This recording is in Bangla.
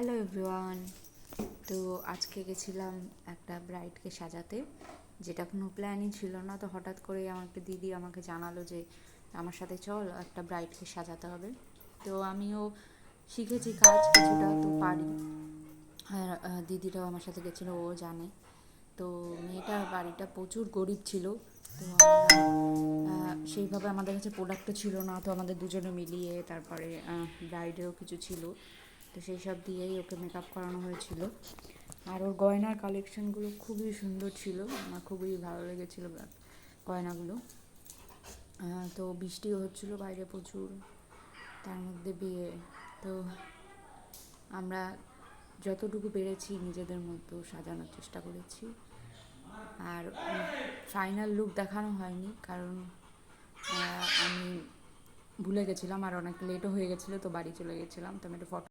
Hello everyone. তো আজকে গেছিলাম একটা ব্রাইডকে সাজাতে, যেটা কোনো প্ল্যানই ছিল না। তো হঠাৎ করে আমাকে দিদি আমাকে জানালো যে আমার সাথে চল, একটা ব্রাইডকে সাজাতে হবে। তো আমিও শিখেছি কাজ কিছুটা, তো পারি। আর দিদিরাও আমার সাথে গেছিলো, ও জানে। তো মেয়েটার বাড়িটা প্রচুর গরিব ছিল। তো আমরা সেইভাবে আমাদের কাছে প্রোডাক্টও ছিল না, তো আমাদের দুজনে মিলিয়ে তারপরে ব্রাইডেরও কিছু ছিল, তো সেই সব দিয়েই ওকে মেকআপ করানো হয়েছিল। আর ওর গয়নার কালেকশানগুলো খুবই সুন্দর ছিল, আমার খুবই ভালো লেগেছিলো গয়নাগুলো। তো বৃষ্টিও হচ্ছিলো বাইরে প্রচুর, তার মধ্যে বিয়ে। তো আমরা যতটুকু পেরেছি নিজেদের মতো সাজানোর চেষ্টা করেছি। আর ফাইনাল লুক দেখানো হয়নি, কারণ আমি ভুলে গেছিলাম আর অনেক লেটও হয়ে গেছিলো, তো বাড়ি চলে গেছিলাম। তো আমি একটা ফটো